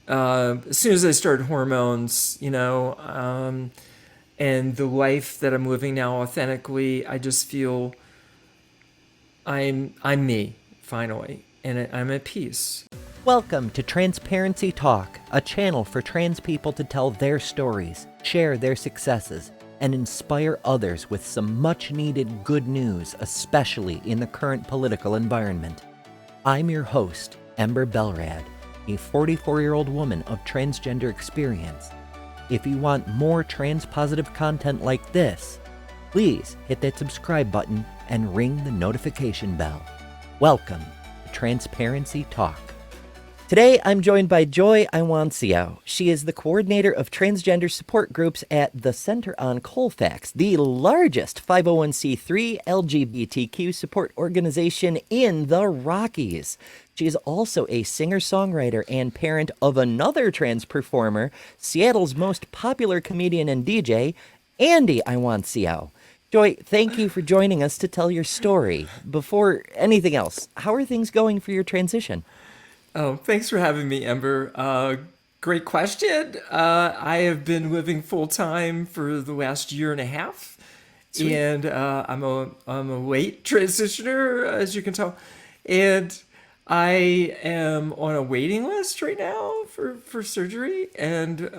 as soon as I started hormones, and the life that I'm living now authentically, I just feel I'm me finally, and I'm at peace. Welcome to Transparency Talk, a channel for trans people to tell their stories, share their successes, and inspire others with some much needed good news, especially in the current political environment. I'm your host, Ember Belrad, a 44-year-old woman of transgender experience. If you want more trans-positive content like this, please hit that subscribe button and ring the notification bell. Welcome to Transparency Talk. Today, I'm joined by Joy Iwancio. She is the coordinator of transgender support groups at the Center on Colfax, the largest 501c3 LGBTQ support organization in the Rockies. She is also a singer-songwriter and parent of another trans performer, Seattle's most popular comedian and DJ, Andy Iwancio. Joy, thank you for joining us to tell your story. Before anything else, how are things going for your transition? Oh, thanks for having me, Ember. Great question. I have been living full time for the last year and a half, Sweet. and I'm a late transitioner, as you can tell, and I am on a waiting list right now for surgery, and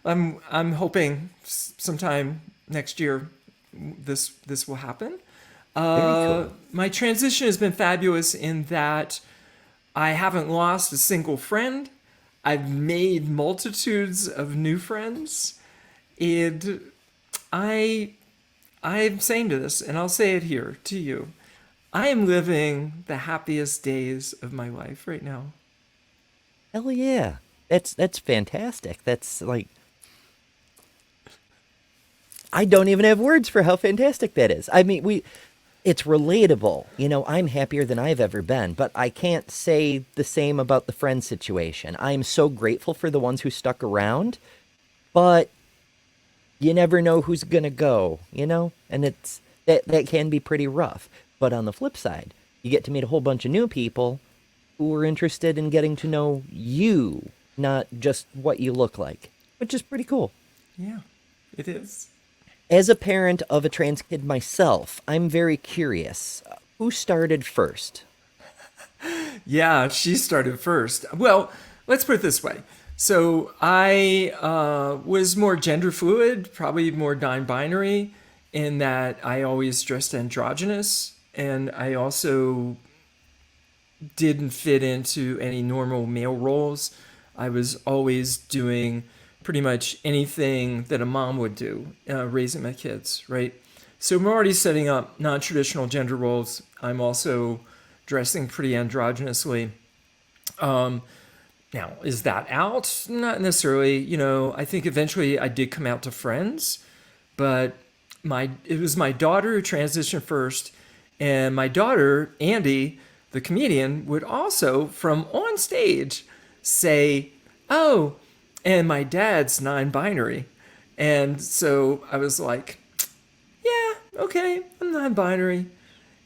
I'm hoping sometime next year this will happen. Very cool. My transition has been fabulous in that I haven't lost a single friend. I've made multitudes of new friends. And I'm saying to this, and I'll say it here to you, I am living the happiest days of my life right now. Hell yeah. That's fantastic. That's like, I don't even have words for how fantastic that is. I mean, it's relatable. You know, I'm happier than I've ever been, but I can't say the same about the friend situation. I'm so grateful for the ones who stuck around, but you never know who's gonna go, And that can be pretty rough. But on the flip side, you get to meet a whole bunch of new people who are interested in getting to know you, not just what you look like, which is pretty cool. Yeah, it is. As a parent of a trans kid myself, I'm very curious. Who started first? Yeah, she started first. Well, let's put it this way. So I was more gender fluid, probably more non-binary, in that I always dressed androgynous, and I also didn't fit into any normal male roles. I was always doing pretty much anything that a mom would do, raising my kids, right? So I'm already setting up non-traditional gender roles. I'm also dressing pretty androgynously. Now, is that out? Not necessarily. I think eventually I did come out to friends, but it was my daughter who transitioned first, and my daughter, Andy, the comedian, would also, from on stage, say, "Oh, and my dad's non-binary." And so I was like, "Yeah, okay, I'm non-binary."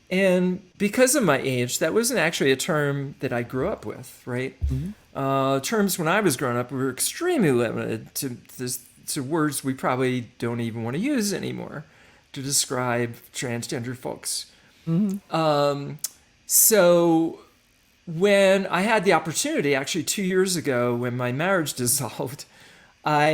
And because of my age, that wasn't actually a term that I grew up with, right? Mhm. Terms when I was growing up were extremely limited to words we probably don't even want to use anymore to describe transgender folks. Mhm. So when I had the opportunity, actually 2 years ago, when my marriage dissolved, I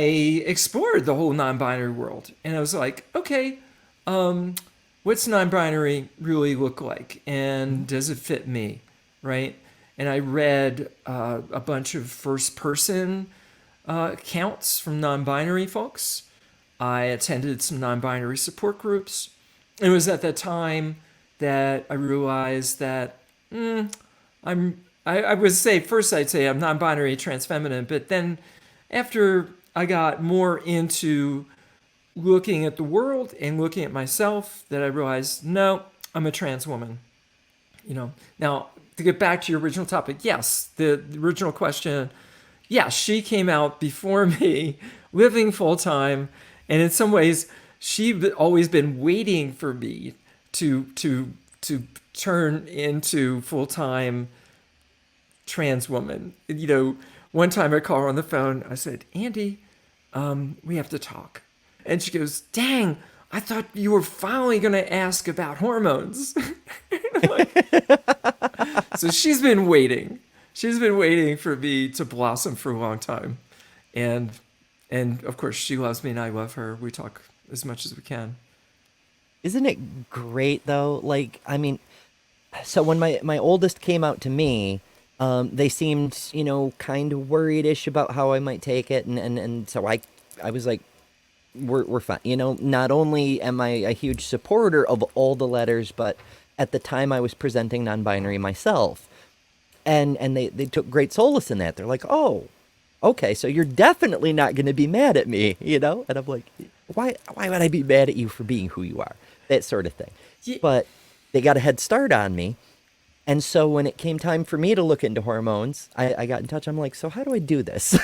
explored the whole non-binary world, and I was like, okay, what's non-binary really look like, and does it fit me, right? And I read a bunch of first-person accounts from non-binary folks. I attended some non-binary support groups. It was at that time that I realized that I would say first I'd say I'm non-binary, trans-feminine, but then after I got more into looking at the world and looking at myself, that I realized, no, I'm a trans woman. Now to get back to your original topic, yes, the original question, yeah, she came out before me, living full time, and in some ways, she'd always been waiting for me to turn into full time trans woman. One time I call her on the phone. I said, Andy, we have to talk. And she goes, dang, I thought you were finally going to ask about hormones. So she's been waiting. She's been waiting for me to blossom for a long time. And of course, she loves me and I love her. We talk as much as we can. Isn't it great though? Like, I mean, so when my oldest came out to me, they seemed, kind of worried-ish about how I might take it, and so I was like, we're fine. Not only am I a huge supporter of all the letters, but at the time I was presenting non-binary myself, and they took great solace in that. They're like, oh, okay, so you're definitely not going to be mad at me, And I'm like, why would I be mad at you for being who you are? That sort of thing. Yeah. But they got a head start on me. And so when it came time for me to look into hormones, I got in touch. I'm like, so how do I do this?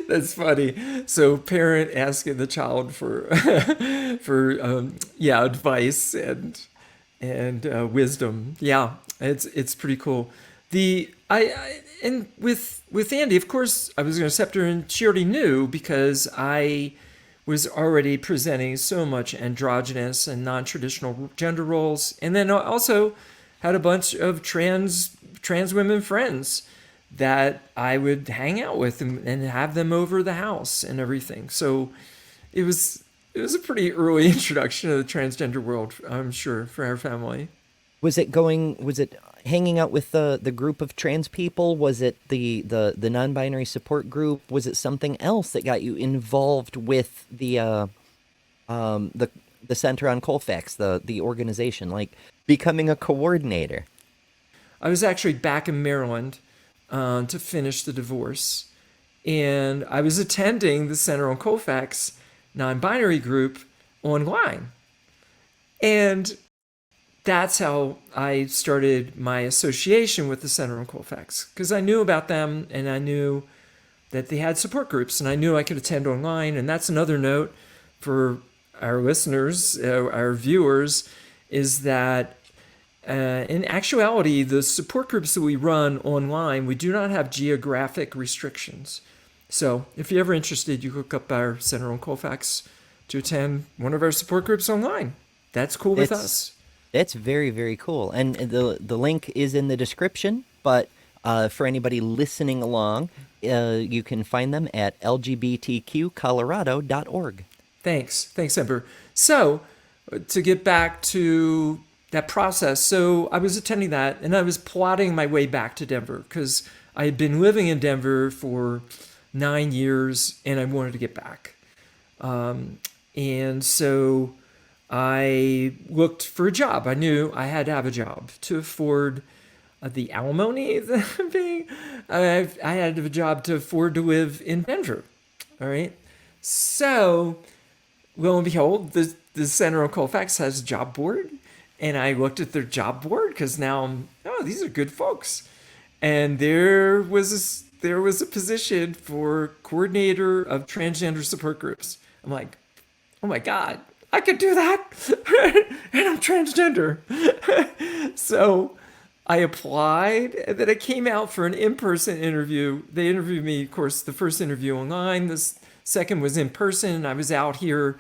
That's funny. So parent asking the child for advice and wisdom. Yeah, it's pretty cool. And with Andy, of course, I was going to accept her, and she already knew because I was already presenting so much androgynous and non-traditional gender roles, and then also had a bunch of trans women friends that I would hang out with and have them over the house and everything. So it was a pretty early introduction to the transgender world, I'm sure, for our family. Was it hanging out with the group of trans people? Was it the non-binary support group? Was it something else that got you involved with the center on Colfax, the organization, like becoming a coordinator? I was actually back in Maryland to finish the divorce, and I was attending the Center on Colfax non-binary group online, and that's how I started my association with the Center on Colfax, because I knew about them and I knew that they had support groups and I knew I could attend online. And that's another note for our listeners, our viewers, is that in actuality, the support groups that we run online, we do not have geographic restrictions. So if you're ever interested, you look up our Center on Colfax to attend one of our support groups online. That's cool with us. That's very, very cool. And the link is in the description, but for anybody listening along, you can find them at lgbtqcolorado.org. Thanks, Ember. So to get back to that process, so I was attending that and I was plotting my way back to Denver because I had been living in Denver for 9 years and I wanted to get back. And so I looked for a job. I knew I had to have a job to afford the alimony that I'm paying. I had to have a job to afford to live in Denver. All right. So, lo and behold, the Center on Colfax has a job board. And I looked at their job board because now these are good folks. And there was a position for coordinator of transgender support groups. I'm like, oh my God, I could do that. And I'm transgender. So I applied, and then I came out for an in-person interview. They interviewed me, of course, the first interview online. The second was in person. I was out here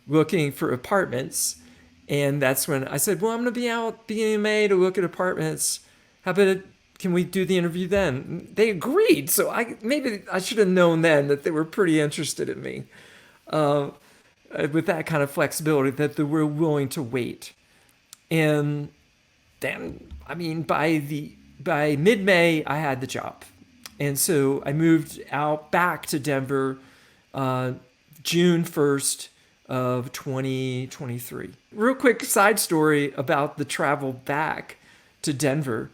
looking for apartments. And that's when I said, well, I'm going to be out beginning of May to look at apartments. How about can we do the interview then? They agreed. So maybe I should have known then that they were pretty interested in me. With that kind of flexibility, that they were willing to wait. And then, by mid-May, I had the job. And so I moved out back to Denver June 1st of 2023. Real quick side story about the travel back to Denver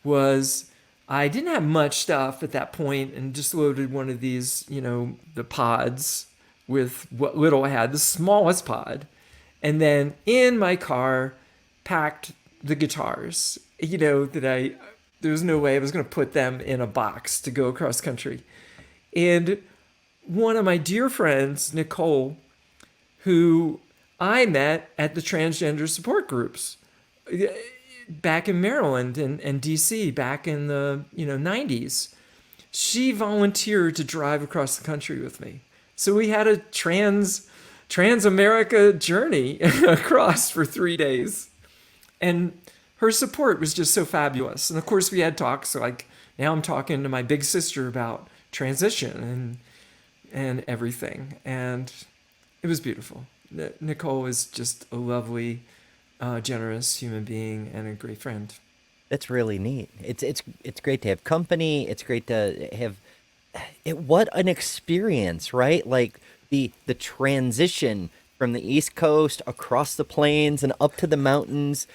was I didn't have much stuff at that point and just loaded one of these, the pods with what little I had, the smallest pod. And then in my car, packed the guitars, there was no way I was going to put them in a box to go across country. And one of my dear friends, Nicole, who I met at the transgender support groups, back in Maryland and DC back in the 90s. She volunteered to drive across the country with me. So we had a trans-America journey across for 3 days. And her support was just so fabulous. And of course we had talks, so like now I'm talking to my big sister about transition and everything. And it was beautiful. Nicole is just a lovely, generous human being and a great friend. That's really neat. It's great to have company. It's great to have it. What an experience, right? Like the transition from the East Coast across the plains and up to the mountains.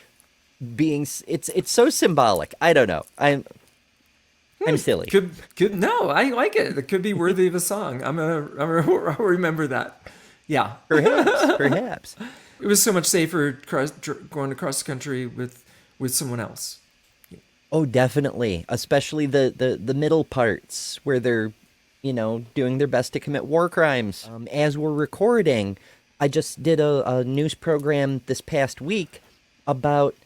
It's so symbolic. I don't know. I'm silly. Could no, I like it. It could be worthy of a song. I'll remember that. Yeah, Perhaps. it was so much safer going across the country with someone else. Oh, definitely. Especially the middle parts where they're, doing their best to commit war crimes. As we're recording, I just did a news program this past week about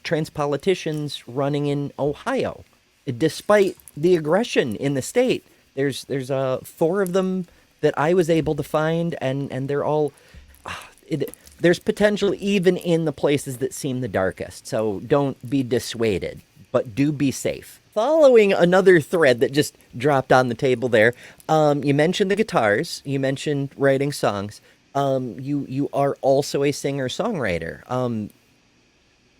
trans politicians running in Ohio. Despite the aggression in the state, there's 4 of them that I was able to find, and they're all. There's potential even in the places that seem the darkest. So don't be dissuaded, but do be safe. Following another thread that just dropped on the table there, you mentioned the guitars. You mentioned writing songs. You are also a singer-songwriter.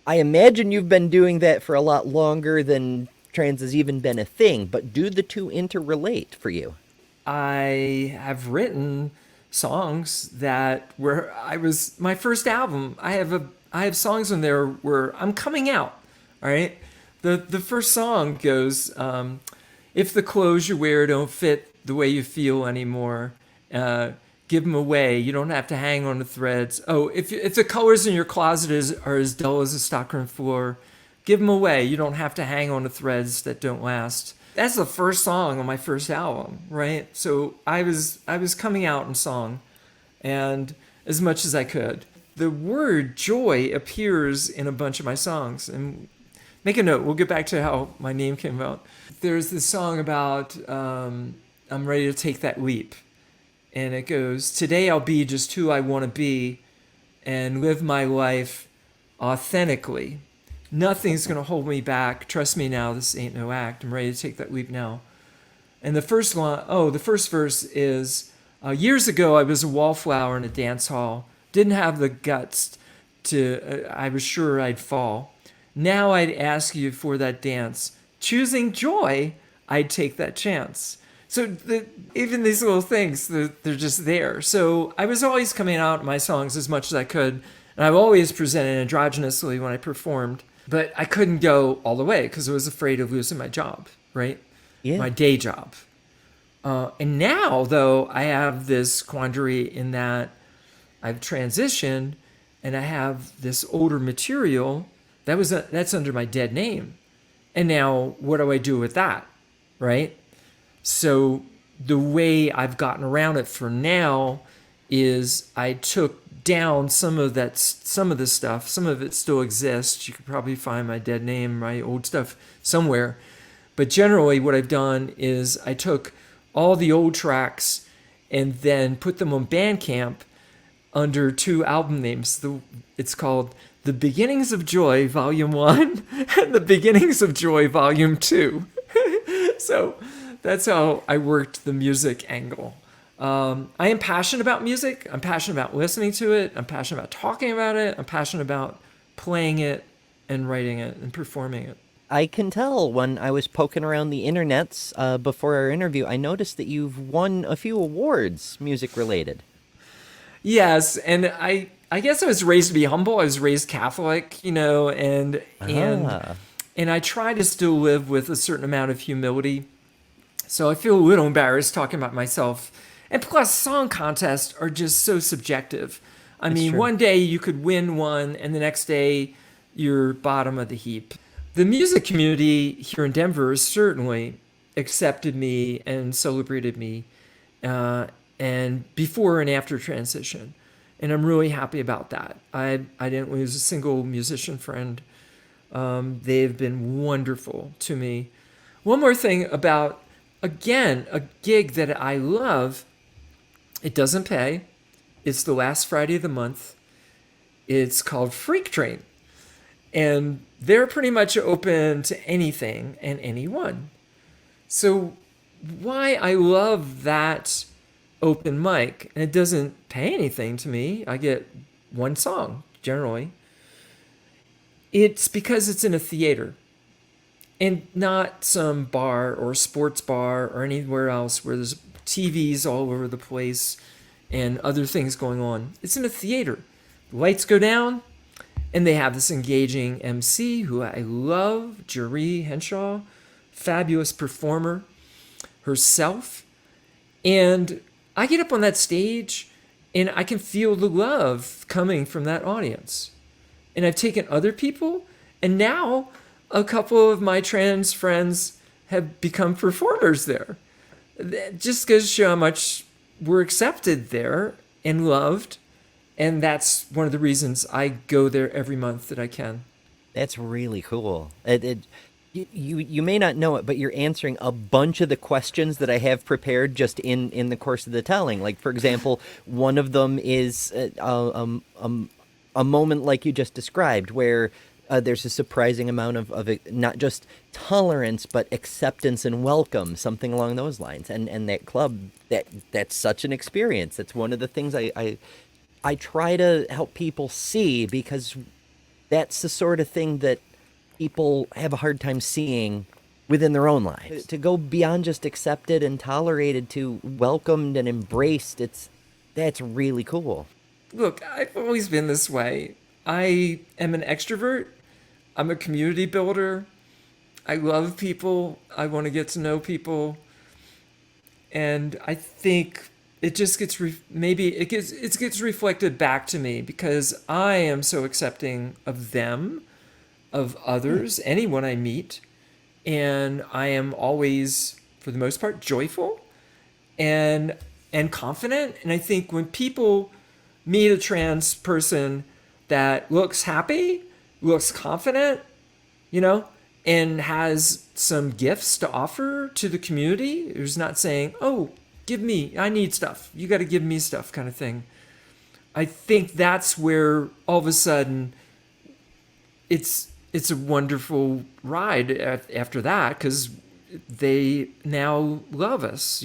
I imagine you've been doing that for a lot longer than trans has even been a thing, but do the two interrelate for you? I have written songs that where my first album. I have songs in there where I'm coming out. All right, the first song goes, if the clothes you wear don't fit the way you feel anymore, give them away. You don't have to hang on the threads. Oh, if the colors in your closet are as dull as a stockroom floor, give them away. You don't have to hang on the threads that don't last. That's the first song on my first album, right? So I was coming out in song, and as much as I could. The word joy appears in a bunch of my songs. And make a note, we'll get back to how my name came about. There's this song about I'm ready to take that leap. And it goes, today I'll be just who I want to be and live my life authentically. Nothing's going to hold me back. Trust me now, this ain't no act. I'm ready to take that leap now. And the first verse is, years ago I was a wallflower in a dance hall. Didn't have the guts I was sure I'd fall. Now I'd ask you for that dance. Choosing joy, I'd take that chance. So even these little things, they're just there. So I was always coming out in my songs as much as I could. And I've always presented androgynously when I performed. But I couldn't go all the way because I was afraid of losing my job, right? Yeah. My day job. And now, though, I have this quandary in that I've transitioned and I have this older material that's under my dead name. And now what do I do with that, right? So the way I've gotten around it for now is I took down some of the stuff. Some of it still exists. You could probably find my dead name, my old stuff somewhere. But generally what I've done is I took all the old tracks and then put them on Bandcamp under 2 album names. It's called The Beginnings of Joy, Volume 1, and The Beginnings of Joy, Volume 2. So that's how I worked the music angle. I am passionate about music. I'm passionate about listening to it. I'm passionate about talking about it. I'm passionate about playing it and writing it and performing it. I can tell when I was poking around the internets before our interview, I noticed that you've won a few awards, music related. Yes, and I guess I was raised to be humble. I was raised Catholic, and I try to still live with a certain amount of humility. So I feel a little embarrassed talking about myself. And plus, song contests are just so subjective. I mean, true. one day you could win one, and the next day you're bottom of the heap. The music community here in Denver certainly accepted me and celebrated me, and before and after transition. And I'm really happy about that. I didn't lose a single musician friend They've been wonderful to me. One more thing about, again, a gig that I love. It doesn't pay. It's the last Friday of the month. It's called Freak Train. And they're pretty much open to anything and anyone. So why I love that open mic, and it doesn't pay anything to me. I get one song generally. It's because it's in a theater and not some bar or sports bar or anywhere else where there's TVs all over the place and other things going on. It's in a theater. The lights go down, and they have this engaging MC who I love, Jeree Henshaw, fabulous performer herself. And I get up on that stage and I can feel the love coming from that audience. And I've taken other people, and now a couple of my trans friends have become performers there. That just goes to show how much we're accepted there and loved. And that's one of the reasons I go there every month that I can. That's really cool. You may not know it, but you're answering a bunch of the questions that I have prepared just in the course of the telling. Like, for example, one of them is a moment like you just described, where there's a surprising amount of not just tolerance, but acceptance and welcome, something along those lines. And that club, that's such an experience. That's one of the things I try to help people see, because that's the sort of thing that people have a hard time seeing within their own lives. To go beyond just accepted and tolerated to welcomed and embraced, that's really cool. Look, I've always been this way. I am an extrovert. I'm a community builder. I love people. I want to get to know people. And I think it just gets it gets reflected back to me because I am so accepting of them, of others, anyone I meet, and I am always, for the most part, joyful and confident. And I think when people meet a trans person that looks happy, looks confident, and has some gifts to offer to the community, who's not saying, "Oh, give me, I need stuff. You got to give me stuff," kind of thing. I think that's where all of a sudden it's a wonderful ride after that, because they now love us,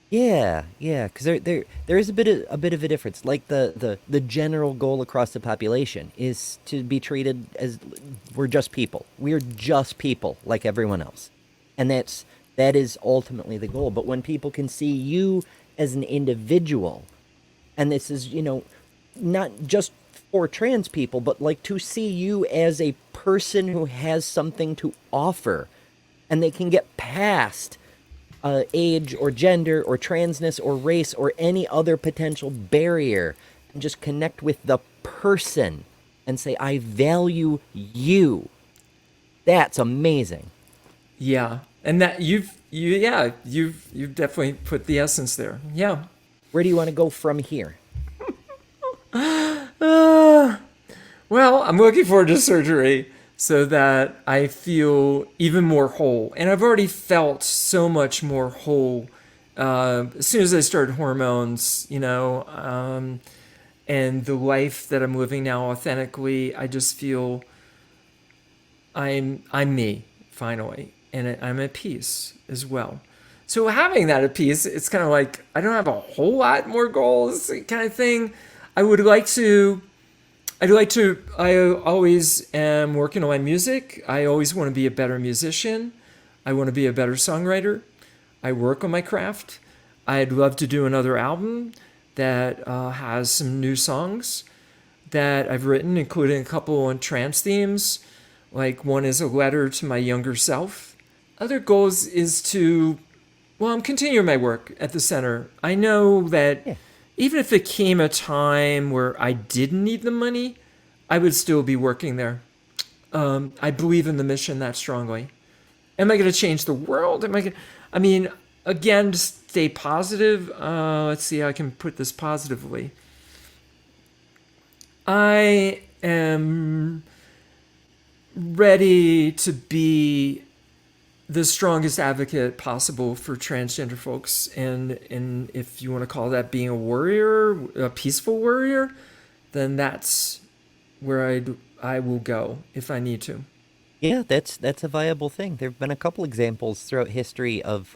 Yeah, because there is a bit of a difference. Like the general goal across the population is to be treated as we're just people. We're just people like everyone else, and that is ultimately the goal. But when people can see you as an individual, and this is not just for trans people, but like to see you as a person who has something to offer, and they can get past age or gender or transness or race or any other potential barrier, and just connect with the person and say, "I value you." That's amazing. Yeah, and that you've definitely put the essence there. Yeah. Where do you want to go from here? Well, I'm looking forward to surgery so that I feel even more whole. And I've already felt so much more whole as soon as I started hormones, and the life that I'm living now authentically. I just feel I'm me finally, and I'm at peace as well. So having that at peace, it's kind of like I don't have a whole lot more goals, kind of thing. I always am working on my music. I always want to be a better musician. I want to be a better songwriter. I work on my craft. I'd love to do another album that has some new songs that I've written, including a couple on trans themes. Like one is a letter to my younger self. Other goals is I'm continuing my work at the center. I know that even if it came a time where I didn't need the money, I would still be working there. I believe in the mission that strongly. Am I going to change the world? Again, to stay positive, let's see how I can put this positively. I am ready to be the strongest advocate possible for transgender folks, and if you want to call that being a warrior, a peaceful warrior, then that's where I will go if I need to. Yeah, that's a viable thing. There have been a couple examples throughout history of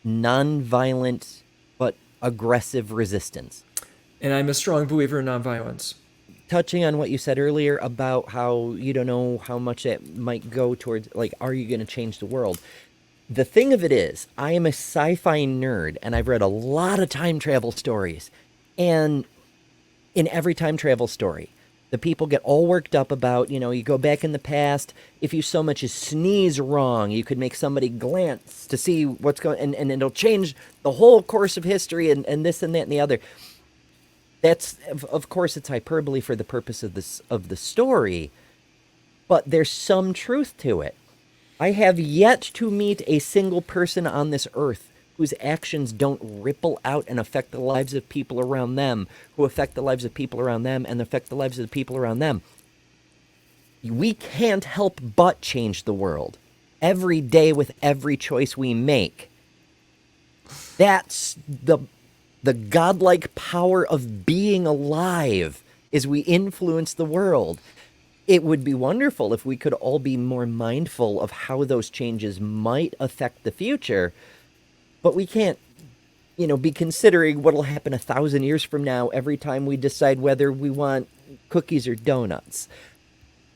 non-violent but aggressive resistance. And I'm a strong believer in nonviolence. Touching on what you said earlier about how you don't know how much it might go towards, like, are you going to change the world? The thing of it is, I am a sci-fi nerd, and I've read a lot of time travel stories. And in every time travel story, the people get all worked up about, you go back in the past. If you so much as sneeze wrong, you could make somebody glance to see what's going, and it'll change the whole course of history, and this and that and the other. That's, of course, it's hyperbole for the purpose of the story, but there's some truth to it. I have yet to meet a single person on this earth whose actions don't ripple out and affect the lives of people around them, who affect the lives of people around them, and affect the lives of the people around them. We can't help but change the world every day with every choice we make. That's the godlike power of being alive, is we influence the world. It would be wonderful if we could all be more mindful of how those changes might affect the future, but we can't, be considering what'll happen 1,000 years from now every time we decide whether we want cookies or donuts.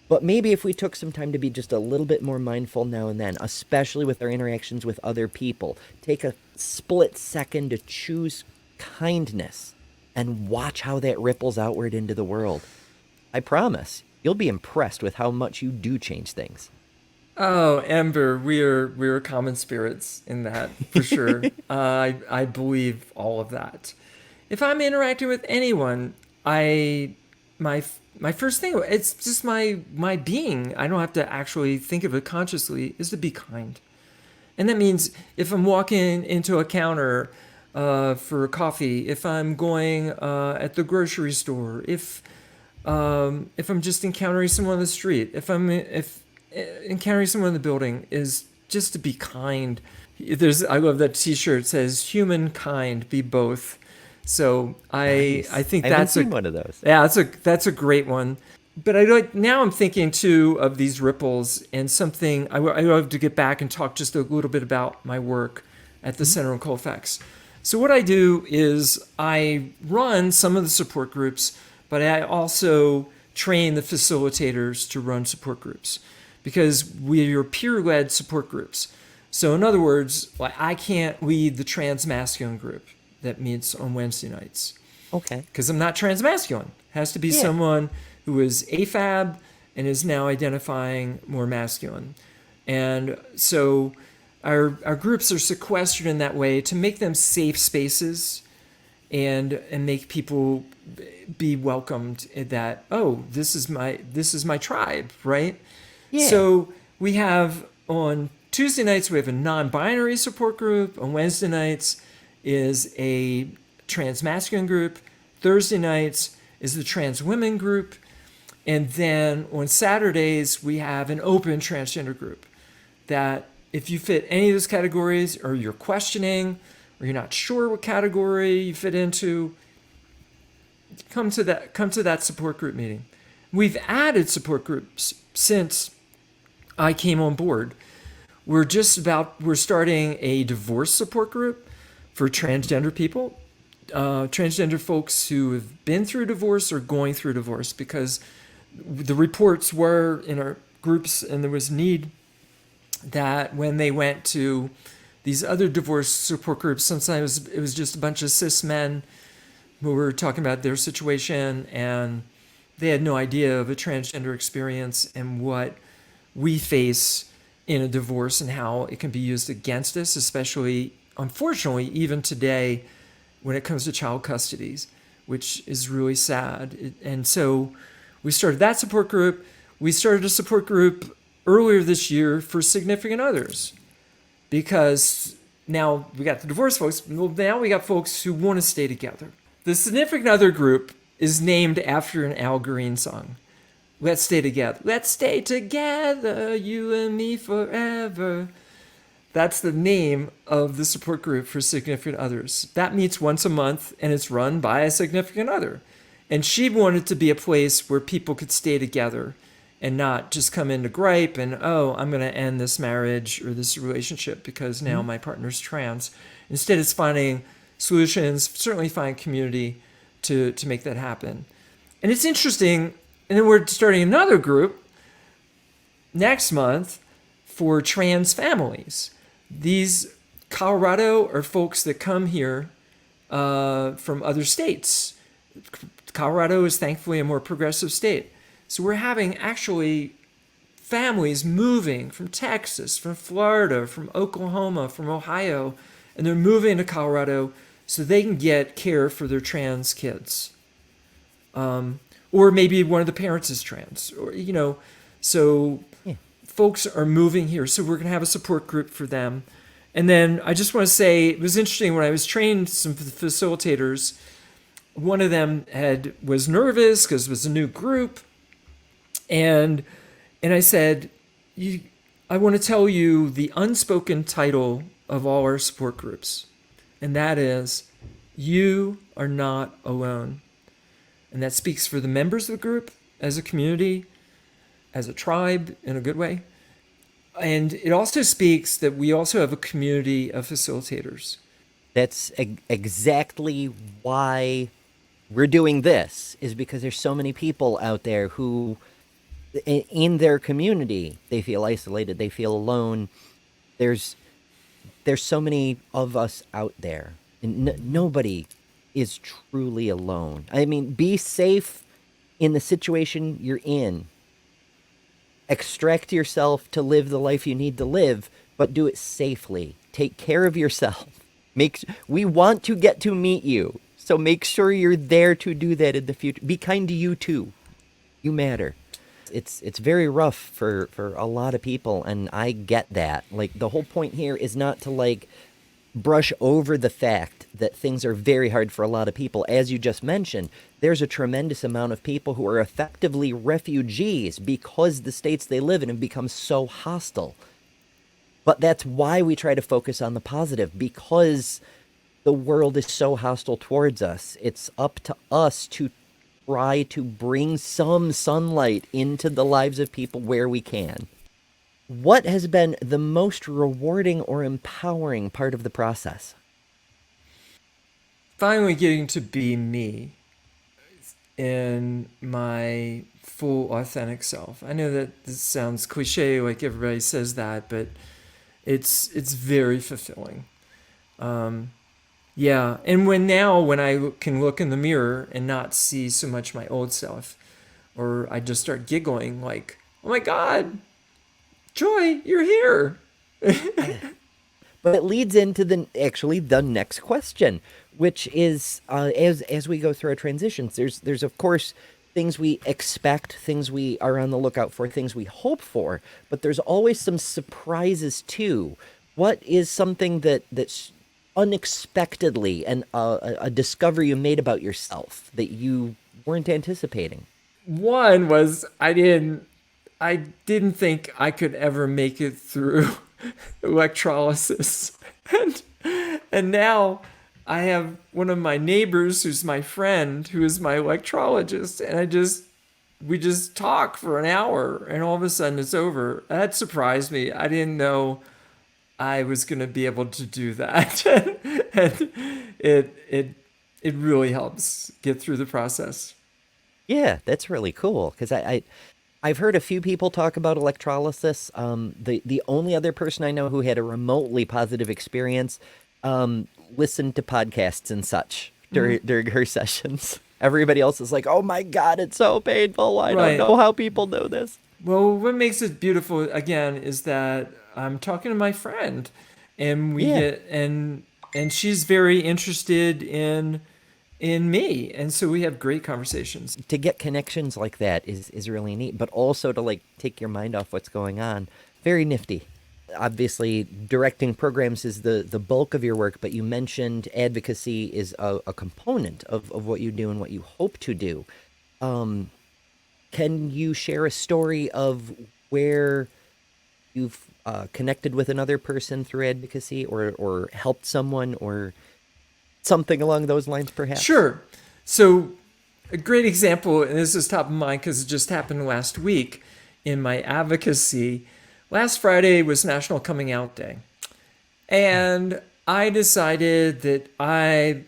But maybe if we took some time to be just a little bit more mindful now and then, especially with our interactions with other people, take a split second to choose kindness and watch how that ripples outward into the world. I promise you'll be impressed with how much you do change things. Oh, Ember, we're common spirits in that for sure. I believe all of that. If I'm interacting with anyone, my first thing, it's just my being. I don't have to actually think of it consciously, is to be kind. And that means if I'm walking into a counter for coffee, if I'm going at the grocery store, if I'm just encountering someone on the street, if encountering someone in the building, is just to be kind. I love that T-shirt. It says "Humankind, be both." So Nice. I think I haven't that's seen one of those. yeah, that's a great one. But now I'm thinking too of these ripples and something I love to get back and talk just a little bit about my work at the Center in Colfax. So what I do is I run some of the support groups, but I also train the facilitators to run support groups because we are peer-led support groups. So in other words, I can't lead the trans-masculine group that meets on Wednesday nights. Okay. Because I'm not trans-masculine. It has to be someone who is AFAB and is now identifying more masculine. And so our groups are sequestered in that way to make them safe spaces and make people be welcomed that, oh, this is my tribe, right? Yeah. So we have on Tuesday nights, we have a non-binary support group. On Wednesday nights is a trans masculine group. Thursday nights is the trans women group. And then on Saturdays, we have an open transgender group that if you fit any of those categories, or you're questioning, or you're not sure what category you fit into, come to that support group meeting. We've added support groups since I came on board. We're starting a divorce support group for transgender people, transgender folks who have been through divorce or going through divorce, because the reports were in our groups, and there was need that when they went to these other divorce support groups, sometimes it was just a bunch of cis men who were talking about their situation, and they had no idea of a transgender experience and what we face in a divorce and how it can be used against us, especially, unfortunately, even today when it comes to child custodies, which is really sad. And so we started that support group. We started a support group earlier this year for significant others, because now we got the divorce folks. Well, now we got folks who want to stay together. The significant other group is named after an Al Green song. Let's stay together. Let's stay together, you and me forever. That's the name of the support group for significant others. That meets once a month and it's run by a significant other. And she wanted to be a place where people could stay together and not just come in to gripe and, oh, I'm going to end this marriage or this relationship because now my partner's trans. Instead, it's finding solutions, certainly find community to make that happen. And it's interesting. And then we're starting another group next month for trans families. These Colorado are folks that come here from other states. Colorado is thankfully a more progressive state. So we're having actually families moving from Texas, from Florida, from Oklahoma, from Ohio, and they're moving to Colorado so they can get care for their trans kids. Or maybe one of the parents is trans, or, so folks are moving here. So we're going to have a support group for them. And then I just want to say, it was interesting when I was training some facilitators, one of them was nervous because it was a new group. And I said, I want to tell you the unspoken title of all our support groups. And that is, you are not alone. And that speaks for the members of the group as a community, as a tribe in a good way. And it also speaks that we also have a community of facilitators. That's exactly why we're doing this, is because there's so many people out there who, in their community, they feel isolated, they feel alone. There's so many of us out there, and nobody is truly alone. I mean, be safe in the situation you're in. Extract yourself to live the life you need to live, but do it safely. Take care of yourself. We want to get to meet you, so make sure you're there to do that in the future. Be kind to you too. You matter. It's very rough for a lot of people, and I get that. Like, the whole point here is not to brush over the fact that things are very hard for a lot of people. As you just mentioned, there's a tremendous amount of people who are effectively refugees because the states they live in have become so hostile. But that's why we try to focus on the positive, because the world is so hostile towards us. It's up to us to try to bring some sunlight into the lives of people where we can. What has been the most rewarding or empowering part of the process? Finally getting to be me in my full authentic self. I know that this sounds cliche, like everybody says that, but it's very fulfilling. Yeah, and when I can look in the mirror and not see so much my old self, or I just start giggling like, oh my God, Joy, you're here. But it leads into the next question, which is as we go through our transitions, there's of course things we expect, things we are on the lookout for, things we hope for, but there's always some surprises too. What is something that's unexpectedly and a discovery you made about yourself that you weren't anticipating? One was I didn't think I could ever make it through electrolysis. And now I have one of my neighbors who's my friend, who is my electrologist, and we just talk for an hour and all of a sudden it's over. That surprised me. I didn't know I was going to be able to do that. And it really helps get through the process. Yeah, that's really cool, because I've heard a few people talk about electrolysis. The only other person I know who had a remotely positive experience listened to podcasts and such during her sessions. Everybody else is like, oh my God, it's so painful. I don't know how people know this. Well, what makes it beautiful, again, is that I'm talking to my friend, and and she's very interested in me, and so we have great conversations. To get connections like that is really neat, but also to take your mind off what's going on. Very nifty. Obviously, directing programs is the bulk of your work, but you mentioned advocacy is a component of what you do and what you hope to do. can you share a story of where you've connected with another person through advocacy, or helped someone, or something along those lines, perhaps? Sure. So, a great example, and this is top of mind because it just happened last week in my advocacy. Last Friday was National Coming Out Day. And I decided that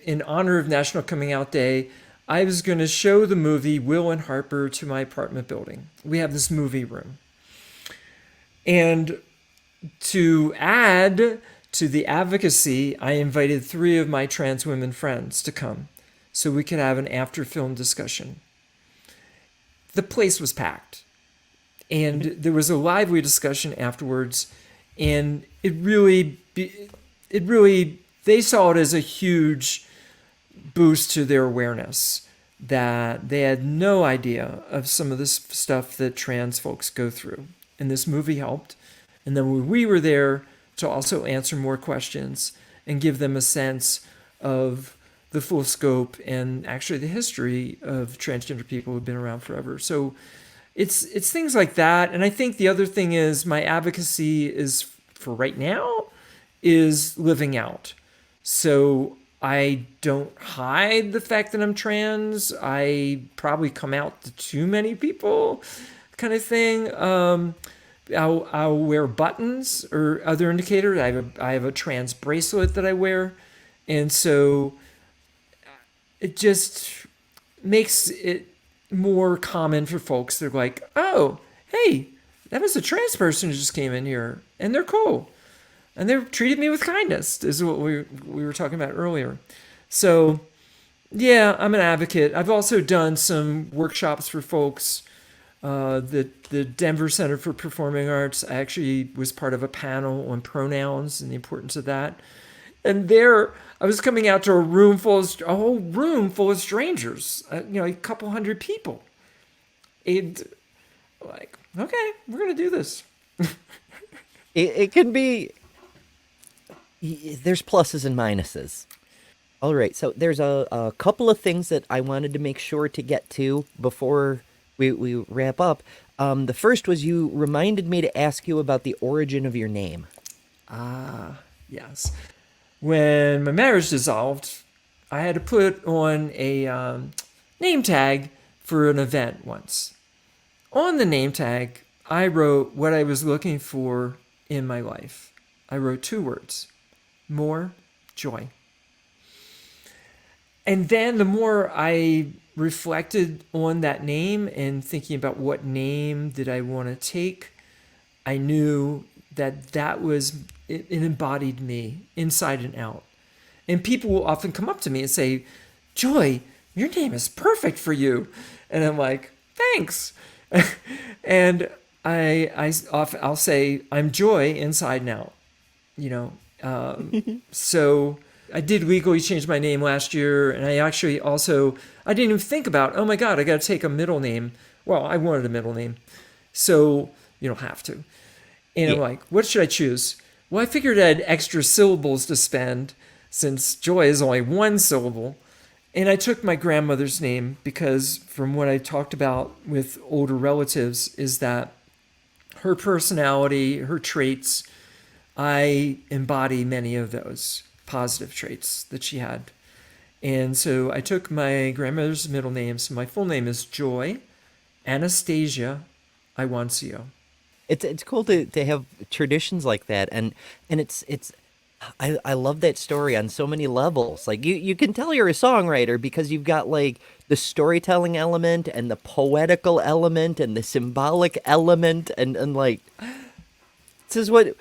in honor of National Coming Out Day, I was going to show the movie Will and Harper to my apartment building. We have this movie room. And to add to the advocacy, I invited 3 of my trans women friends to come so we could have an after-film discussion. The place was packed. And there was a lively discussion afterwards. And they saw it as a huge boost to their awareness, that they had no idea of some of this stuff that trans folks go through. And this movie helped. And then when we were there to also answer more questions and give them a sense of the full scope and actually the history of transgender people who've been around forever. So it's things like that. And I think the other thing is my advocacy is, for right now, is living out. So I don't hide the fact that I'm trans. I probably come out to too many people, kind of thing. I'll wear buttons or other indicators. I have a trans bracelet that I wear. And so it just makes it more common for folks. They're like, oh, hey, that was a trans person who just came in here, and they're cool. And they treated me with kindness, is what we were talking about earlier. So, yeah, I'm an advocate. I've also done some workshops for folks. The Denver Center for Performing Arts, I actually was part of a panel on pronouns and the importance of that. And there, I was coming out to a whole room full of strangers, a couple hundred people. And like, okay, we're going to do this. It can be, there's pluses and minuses. All right, so there's a couple of things that I wanted to make sure to get to before we wrap up. The first was, you reminded me to ask you about the origin of your name. Yes. When my marriage dissolved, I had to put on a name tag for an event once. On the name tag, I wrote what I was looking for in my life. I wrote 2 words: more joy. And then the more I reflected on that name and thinking about what name did I want to take, I knew that it embodied me inside and out. And people will often come up to me and say, Joy, your name is perfect for you. And I'm like, thanks. And I'll say, I'm Joy inside and out, So I did legally change my name last year. And I actually I didn't even think about, oh my God, I got to take a middle name. Well, I wanted a middle name. So you don't have to. And I'm like, what should I choose? Well, I figured I had extra syllables to spend since Joy is only 1 syllable. And I took my grandmother's name because, from what I talked about with older relatives, is that her personality, her traits, I embody many of those positive traits that she had. And so I took my grandmother's middle name. So my full name is Joy Anastasia Iwancio. It's cool to have traditions like that, and I love that story on so many levels. Like, you can tell you're a songwriter because you've got like the storytelling element and the poetical element and the symbolic element, and like, this is what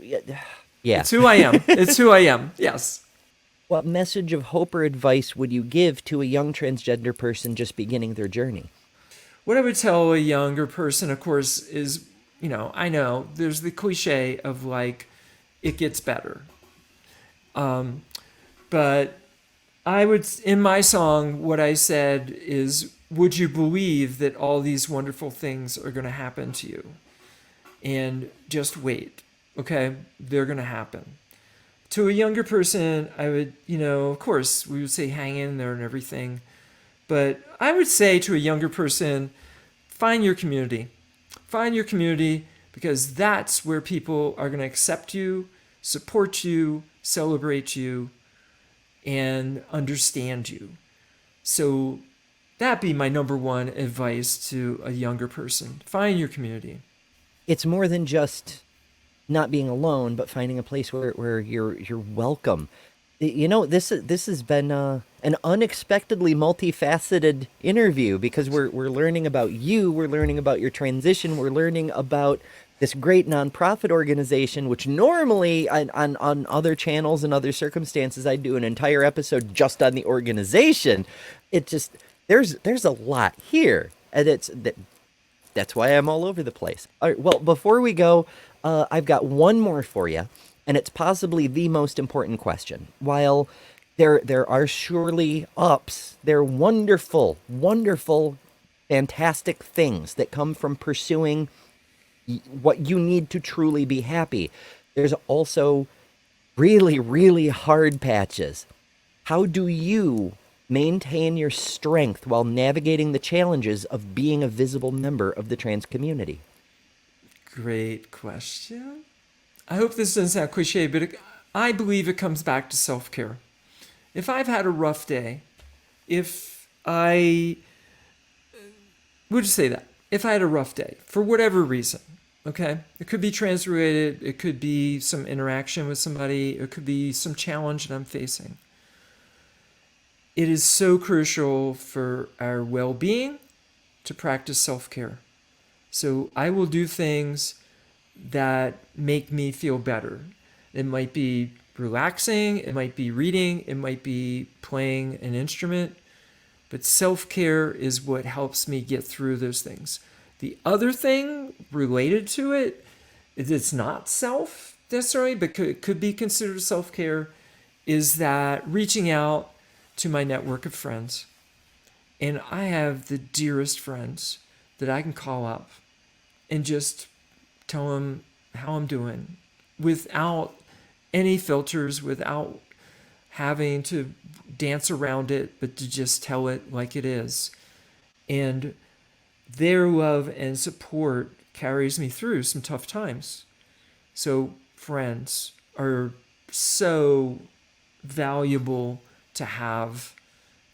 yeah. It's who I am. It's who I am. Yes. What message of hope or advice would you give to a young transgender person just beginning their journey? What I would tell a younger person, of course, is, I know there's the cliche of like, it gets better. But I would, in my song, what I said is, would you believe that all these wonderful things are going to happen to you? And just wait, okay? They're going to happen. To a younger person, I would, of course, we would say hang in there and everything. But I would say to a younger person, find your community. Find your community, because that's where people are going to accept you, support you, celebrate you, and understand you. So that'd be my number one advice to a younger person. Find your community. It's more than just not being alone, but finding a place where you're welcome. You know, this has been an unexpectedly multifaceted interview, because we're learning about you, we're learning about your transition, we're learning about this great nonprofit organization, which normally on other channels and other circumstances I'd do an entire episode just on the organization. It just there's a lot here, and that's why I'm all over the place. All right, well, before we go, I've got one more for you, and it's possibly the most important question. While there are surely ups, there are wonderful, wonderful, fantastic things that come from pursuing what you need to truly be happy. There's also really, really hard patches. How do you maintain your strength while navigating the challenges of being a visible member of the trans community? Great question. I hope this doesn't sound cliche, but I believe it comes back to self-care. If I've had a rough day, if I had a rough day for whatever reason, okay, it could be trans related, it could be some interaction with somebody, it could be some challenge that I'm facing. It is so crucial for our well-being to practice self-care. So I will do things that make me feel better. It might be relaxing, it might be reading, it might be playing an instrument, but self-care is what helps me get through those things. The other thing related to it, it's not self necessarily, but it could be considered self-care, is that reaching out to my network of friends. And I have the dearest friends that I can call up and just tell them how I'm doing without any filters, without having to dance around it, but to just tell it like it is. And their love and support carries me through some tough times. So friends are so valuable to have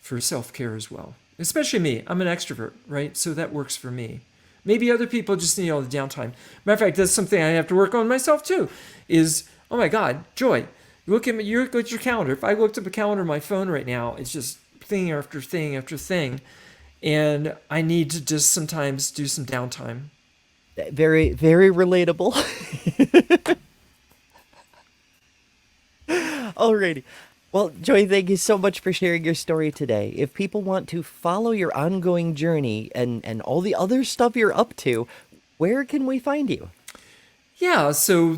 for self-care as well. Especially me. I'm an extrovert, right? So that works for me. Maybe other people just need all the downtime. Matter of fact, that's something I have to work on myself too. Is, oh my God, Joy, look at your calendar. If I looked up a calendar on my phone right now, it's just thing after thing after thing. And I need to just sometimes do some downtime. Very, very relatable. Alrighty. Well, Joy, thank you so much for sharing your story today. If people want to follow your ongoing journey and all the other stuff you're up to, where can we find you? Yeah, so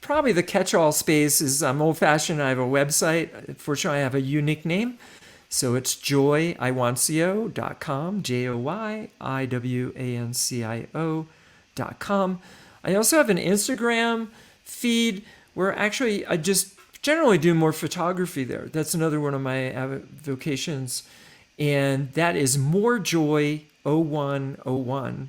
probably the catch-all space is I'm old-fashioned. I have a website. Fortunately, I have a unique name. So it's joyiwancio.com, JOYIWANCIO.com. I also have an Instagram feed where actually I just generally do more photography there. That's another one of my vocations. And that is morejoy0101.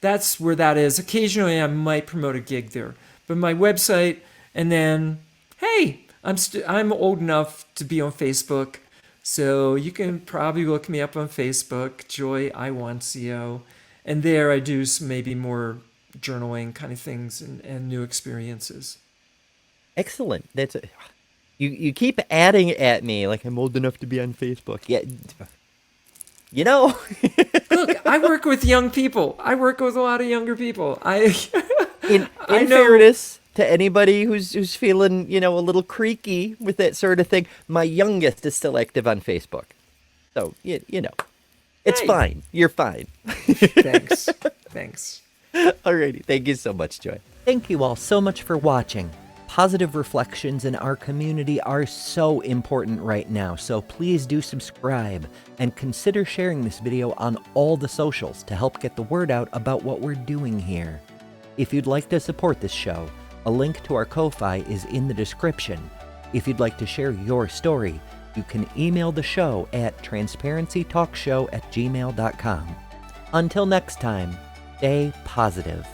That's where that is. Occasionally I might promote a gig there. But my website, and then, hey, I'm old enough to be on Facebook. So you can probably look me up on Facebook, Joy Iwancio. And there I do some maybe more journaling kind of things and new experiences. Excellent. You keep adding at me like I'm old enough to be on Facebook. Yeah, you know. Look, I work with young people. I work with a lot of younger people. In fairness to anybody who's feeling, a little creaky with that sort of thing, my youngest is still active on Facebook. So, it's fine. You're fine. Thanks. Alrighty. Thank you so much, Joy. Thank you all so much for watching. Positive reflections in our community are so important right now, so please do subscribe and consider sharing this video on all the socials to help get the word out about what we're doing here. If you'd like to support this show, a link to our Ko-Fi is in the description. If you'd like to share your story, you can email the show at transparencytalkshow@gmail.com. Until next time, stay positive.